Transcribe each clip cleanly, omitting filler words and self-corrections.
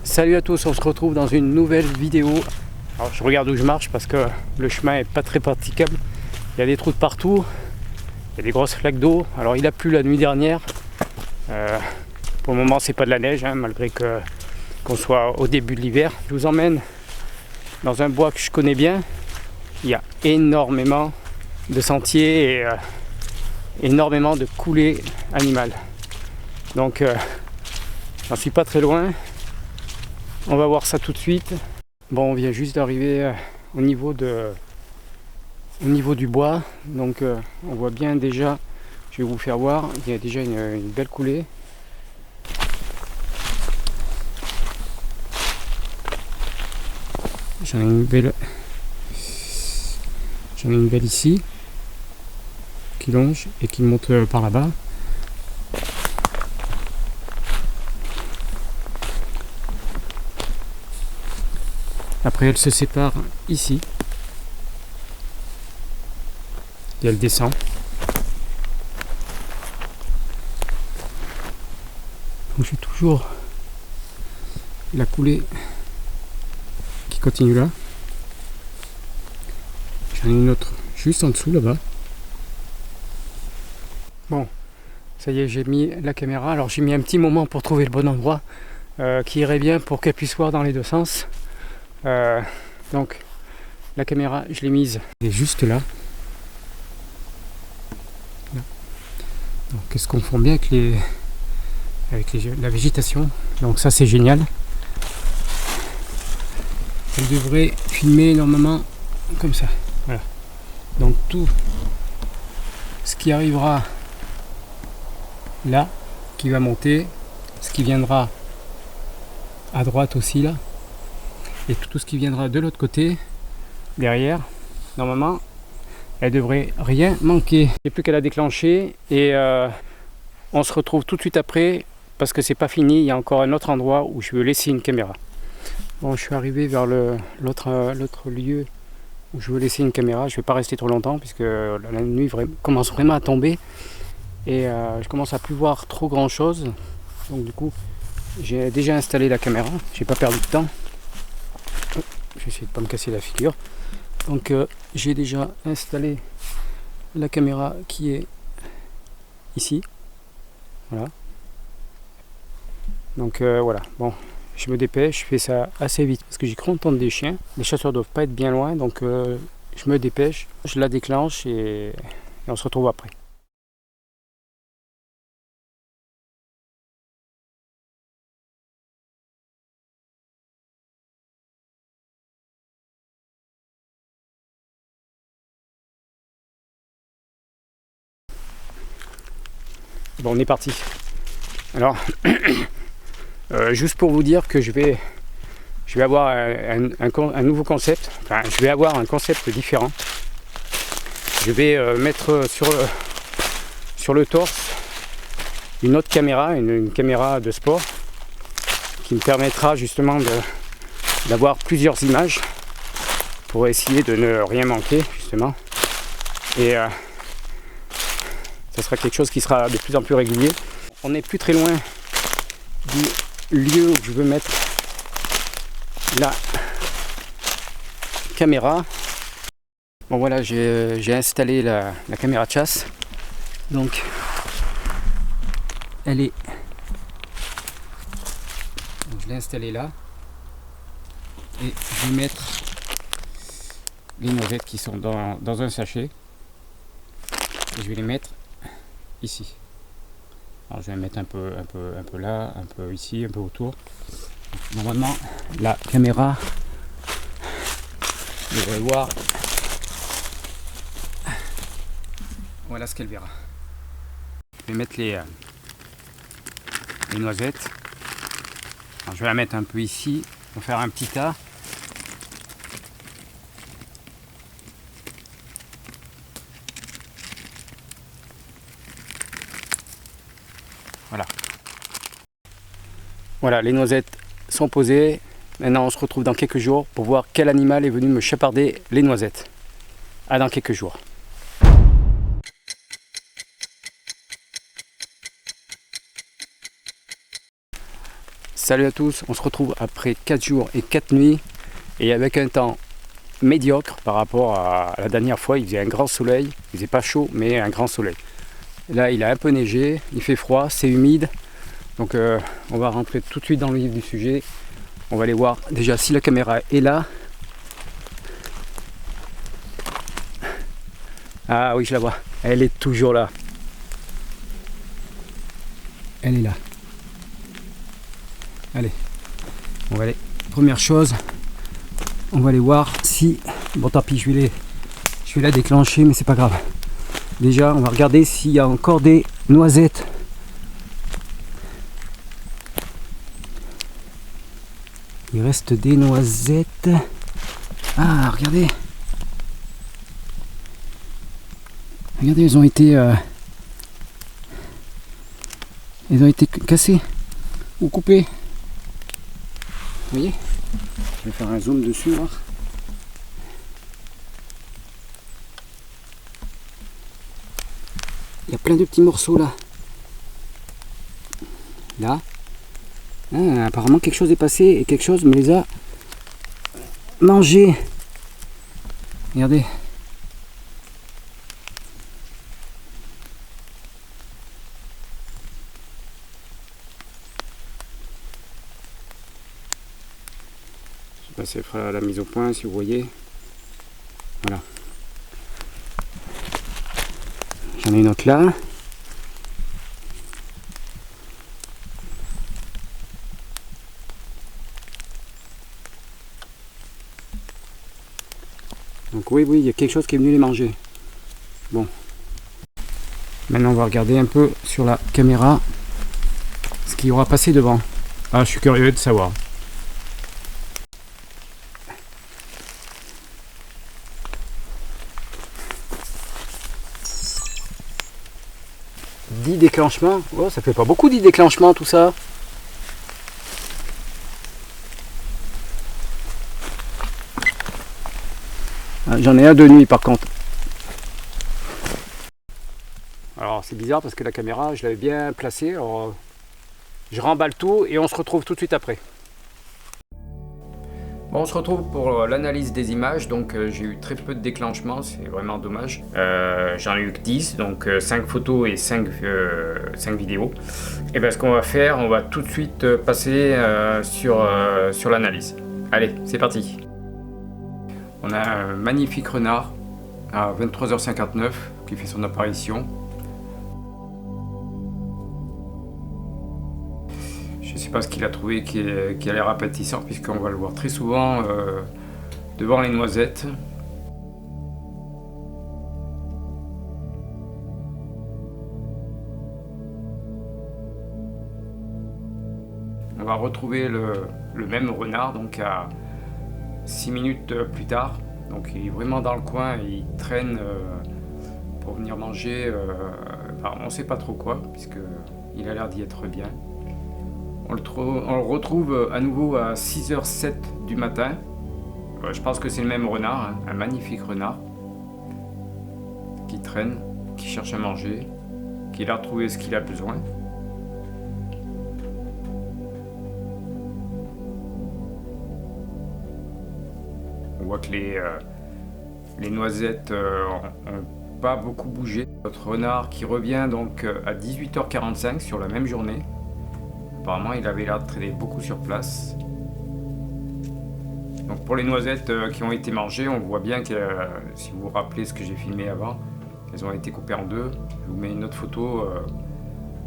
Salut à tous, on se retrouve dans une nouvelle vidéo. Alors je regarde où je marche parce que le chemin est pas très praticable. Il y a des trous de partout, il y a des grosses flaques d'eau. Alors il a plu la nuit dernière. Pour le moment c'est pas de la neige, malgré qu'on soit au début de l'hiver. Je vous emmène dans un bois que je connais bien. Il y a énormément de sentiers et énormément de coulées animales. Donc j'en suis pas très loin. On va voir ça tout de suite. Bon, on vient juste d'arriver au niveau du bois. Donc on voit bien déjà, je vais vous faire voir, il y a déjà une belle coulée. J'en ai une belle ici qui longe et qui monte par là-bas. Après elle se sépare ici et elle descend. Donc j'ai toujours la coulée qui continue là. J'en ai une autre juste en dessous là-bas. Bon, ça y est, j'ai mis la caméra. Alors j'ai mis un petit moment pour trouver le bon endroit qui irait bien pour qu'elle puisse voir dans les deux sens. Donc la caméra, je l'ai mise, elle est juste là. Donc elle se confond bien avec la végétation. Donc ça c'est génial. Elle devrait filmer normalement comme ça. Voilà. Donc tout ce qui arrivera là, qui va monter, ce qui viendra à droite aussi là, et tout ce qui viendra de l'autre côté, derrière, normalement, elle devrait rien manquer. Il n'y a plus qu'à la déclencher et on se retrouve tout de suite après parce que c'est pas fini. Il y a encore un autre endroit où je veux laisser une caméra. Bon, je suis arrivé vers l'autre lieu où je veux laisser une caméra. Je vais pas rester trop longtemps puisque la nuit commence vraiment à tomber et je commence à plus voir trop grand chose. Donc du coup, j'ai déjà installé la caméra. J'ai pas perdu de temps. Je vais essayer de pas me casser la figure. Donc j'ai déjà installé la caméra qui est ici. Voilà. Donc voilà. Bon, je me dépêche, je fais ça assez vite parce que j'ai cru entendre des chiens. Les chasseurs doivent pas être bien loin, donc je me dépêche, je la déclenche et on se retrouve après. Bon, on est parti. Alors, juste pour vous dire que je vais avoir un nouveau concept. Enfin, je vais avoir un concept différent. Je vais mettre sur le torse une autre caméra, une caméra de sport qui me permettra justement d'avoir plusieurs images pour essayer de ne rien manquer justement. Et ça sera quelque chose qui sera de plus en plus régulier. On n'est plus très loin du lieu où je veux mettre la caméra. Bon voilà, j'ai installé la caméra de chasse. Donc elle est... Donc, je l'ai installée là. Et je vais mettre les noisettes qui sont dans un sachet. Et je vais les mettre ici. Alors je vais mettre un peu là, un peu ici, un peu autour. Normalement, la caméra devrait voir. Voilà ce qu'elle verra. Je vais mettre les noisettes. Alors, je vais la mettre un peu ici pour faire un petit tas. Voilà. Voilà, les noisettes sont posées. Maintenant, on se retrouve dans quelques jours pour voir quel animal est venu me chaparder les noisettes. À dans quelques jours. Salut à tous, on se retrouve après 4 jours et 4 nuits et avec un temps médiocre par rapport à la dernière fois. Il faisait un grand soleil, il faisait pas chaud mais un grand soleil. Là il a un peu neigé, il fait froid, c'est humide, donc on va rentrer tout de suite dans le vif du sujet. On va aller voir déjà si la caméra est là. Ah oui, je la vois, elle est toujours là. Elle est là. Allez, on va aller. Première chose, on va aller voir si. Bon, tant pis, je vais la déclencher, mais c'est pas grave. Déjà, on va regarder s'il y a encore des noisettes. Il reste des noisettes. Ah, regardez. Regardez, elles ont été cassées ou coupées. Vous voyez? Je vais faire un zoom dessus, voir. Il y a plein de petits morceaux là. Là. Ah, apparemment quelque chose est passé et quelque chose me les a mangés. Regardez. Je vais passer la mise au point si vous voyez. Voilà. J'en ai une autre là. Donc oui, il y a quelque chose qui est venu les manger. Bon. Maintenant, on va regarder un peu sur la caméra ce qui aura passé devant. Ah, je suis curieux de savoir. Déclenchements. Oh, ça fait pas beaucoup 10 déclenchements tout ça. Ah, j'en ai un de nuit par contre. Alors c'est bizarre parce que la caméra je l'avais bien placée. Alors, je remballe tout et on se retrouve tout de suite après. Bon, on se retrouve pour l'analyse des images, donc j'ai eu très peu de déclenchements, c'est vraiment dommage. J'en ai eu que 10, donc 5 photos et 5 vidéos. Et bien ce qu'on va faire, on va tout de suite passer sur l'analyse. Allez, c'est parti. On a un magnifique renard à 23h59 qui fait son apparition. Je ne sais pas ce qu'il a trouvé qui a l'air appétissant, puisqu'on va le voir très souvent devant les noisettes. On va retrouver le même renard donc à 6 minutes plus tard. Donc il est vraiment dans le coin, il traîne pour venir manger. On ne sait pas trop quoi, puisqu'il a l'air d'y être bien. On le retrouve à nouveau à 6h07 du matin. Je pense que c'est le même renard, hein, un magnifique renard qui traîne, qui cherche à manger, qui a retrouvé ce qu'il a besoin. On voit que les noisettes n'ont pas beaucoup bougé. Notre renard qui revient donc à 18h45 sur la même journée. Apparemment, il avait l'air de traîner beaucoup sur place. Donc pour les noisettes qui ont été mangées, on voit bien que, si vous vous rappelez ce que j'ai filmé avant, elles ont été coupées en deux. Je vous mets une autre photo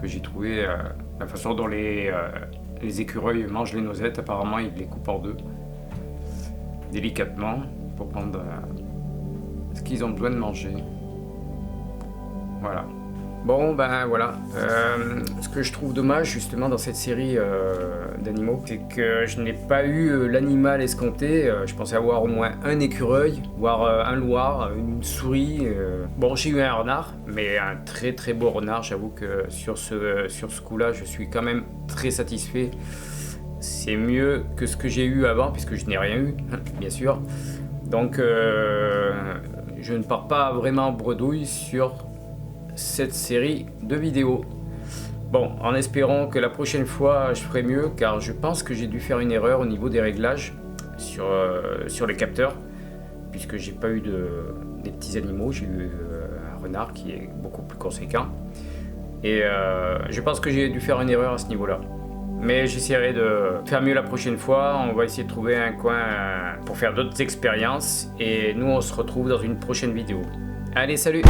que j'ai trouvée, la façon dont les écureuils mangent les noisettes. Apparemment, ils les coupent en deux, délicatement, pour prendre ce qu'ils ont besoin de manger. Voilà. Bon ben voilà, ce que je trouve dommage justement dans cette série d'animaux, c'est que je n'ai pas eu l'animal escompté. Je pensais avoir au moins un écureuil, voire un loir, une souris. Bon, j'ai eu un renard, mais un très très beau renard. J'avoue que sur ce coup-là, je suis quand même très satisfait. C'est mieux que ce que j'ai eu avant, puisque je n'ai rien eu, bien sûr. Donc je ne pars pas vraiment en bredouille sur cette série de vidéos. Bon, en espérant que la prochaine fois je ferai mieux, car je pense que j'ai dû faire une erreur au niveau des réglages sur les capteurs, puisque j'ai pas eu des petits animaux, j'ai eu un renard qui est beaucoup plus conséquent. Et je pense que j'ai dû faire une erreur à ce niveau-là. Mais j'essaierai de faire mieux la prochaine fois. On va essayer de trouver un coin pour faire d'autres expériences. Et nous, on se retrouve dans une prochaine vidéo. Allez, salut!